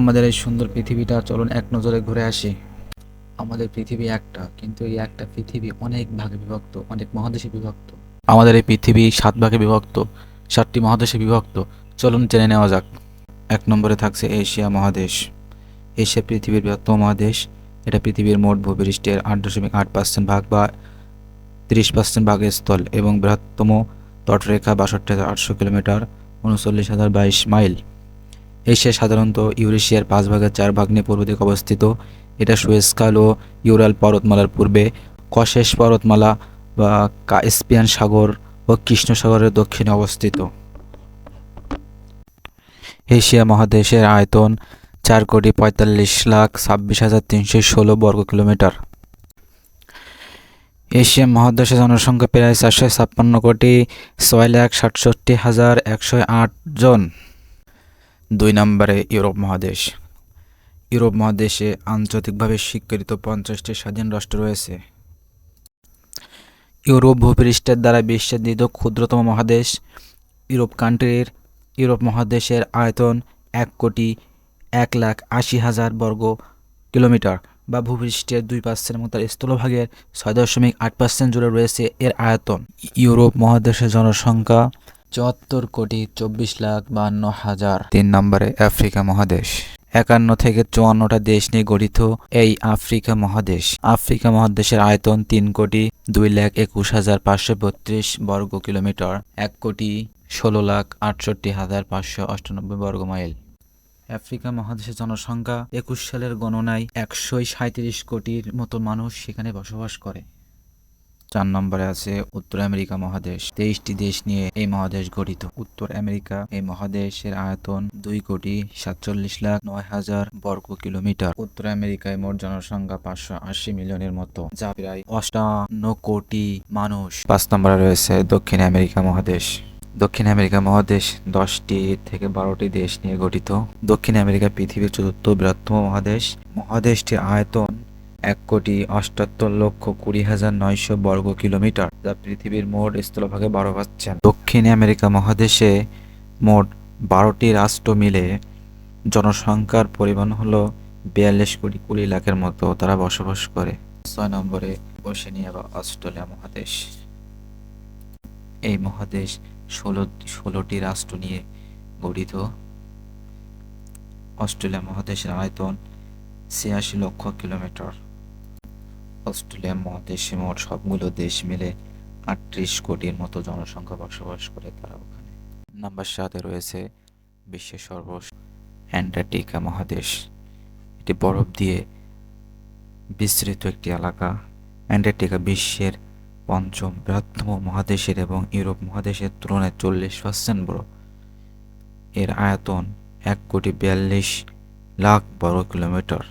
আমাদের এই সুন্দর পৃথিবীটা চলুন এক নজরে ঘুরে আসি। আমাদের পৃথিবী একটা, কিন্তু এই একটা পৃথিবী অনেক ভাগে বিভক্ত, অনেক মহাদেশে বিভক্ত। আমাদের এই পৃথিবী 7 ভাগে বিভক্ত, 7টি মহাদেশে বিভক্ত। চলুন জেনে নেওয়া যাক। 1 নম্বরে থাকছে এশিয়া মহাদেশ। এশিয়া পৃথিবীর বৃহত্তম মহাদেশ। এটা পৃথিবীর মোট ভূপৃষ্ঠের 8.8% ভাগ বা 30% ভাগের স্থল এবং বৃহত্তম তটরেখা 62,800 কিলোমিটার, 39,022 মাইল। এশিয়া সাধারণত ইউরেশিয়ার 5/4 নিয়ে পূর্ব দিকে অবস্থিত। এটা সুয়েজ খাল ও ইউরাল পর্বতমালার পূর্বে, ককেশাস পর্বতমালা বা কাস্পিয়ান সাগর ও কৃষ্ণ সাগরের দক্ষিণে অবস্থিত। এশিয়া মহাদেশের আয়তন 4,45,26,316 বর্গ কিলোমিটার। এশিয়া মহাদেশের জনসংখ্যা প্রায় 456,667,108 জন। 2 নম্বরে ইউরোপ মহাদেশ। ইউরোপ মহাদেশে আন্তর্জাতিকভাবে স্বীকৃত 50টি স্বাধীন রাষ্ট্র রয়েছে। ইউরোপ ভূপৃষ্ঠের দ্বারা বিশ্বের দ্বিতীয় ক্ষুদ্রতম মহাদেশ। ইউরোপ মহাদেশের আয়তন 1,81,80,000 বর্গ কিলোমিটার বা ভূপৃষ্ঠের 2% এবং তার স্থলভাগের 6.8% জুড়ে রয়েছে এর আয়তন। ইউরোপ মহাদেশের জনসংখ্যা 74,24,52,000। 3 নম্বরে আফ্রিকা মহাদেশ। 51 থেকে 54টা দেশ নিয়ে গঠিত এই আফ্রিকা মহাদেশ। আফ্রিকা মহাদেশের আয়তন 3,21,532 বর্গ কিলোমিটার, 1,16,68,598 বর্গ মাইল। আফ্রিকা মহাদেশের জনসংখ্যা 21 সালের গণনায় 137 কোটির মতো মানুষ সেখানে বসবাস করে। 4 নম্বরে আছে উত্তর আমেরিকা মহাদেশ। 23টি দেশ নিয়ে এই মহাদেশ গঠিত। উত্তর আমেরিকা এই মহাদেশের আয়তন 2,47,09,000 বর্গ কিলোমিটার। উত্তর আমেরিকায় মোট জনসংখ্যা 580 মিলিয়নের মতো, যা প্রায় 58 কোটি মানুষ। 5 নম্বরে রয়েছে দক্ষিণ আমেরিকা মহাদেশ। দক্ষিণ আমেরিকা মহাদেশ 10টি থেকে 12টি দেশ নিয়ে গঠিত। দক্ষিণ আমেরিকা পৃথিবীর চতুর্থ বৃহত্তম মহাদেশ। মহাদেশটির আয়তন 1,78,20,900 বর্গ কিলোমিটার, যা পৃথিবীর মোট স্থলভাগে 12%। দক্ষিণ আমেরিকা মহাদেশে মোট 12টি রাষ্ট্র মিলে জনসংখ্যার পরিমাণ হলো 42,20 লাখের মতো, তারা বসবাস করে। 6 নম্বরে ওশেনিয়া বা অস্ট্রেলিয়া মহাদেশ। এই মহাদেশ 16টি রাষ্ট্র নিয়ে গঠিত। অস্ট্রেলিয়া মহাদেশের আয়তন 86 লক্ষ কিলোমিটার। অস্ট্রেলিয়া মহাদেশে মোট সবগুলো দেশ মিলে 38 কোটির মতো জনসংখ্যা বসবাস করে তারা ওখানে। নাম্বার 7-এ রয়েছে বিশ্বের অ্যান্টার্কটিকা মহাদেশ। এটি বরফ দিয়ে বিস্তৃত একটি এলাকা। অ্যান্টার্কটিকা বিশ্বের 5ম বৃহত্তম মহাদেশের এবং ইউরোপ মহাদেশের তুলনায় 40% বড়। এর আয়তন 1,42,00,000 বর্গ কিলোমিটার।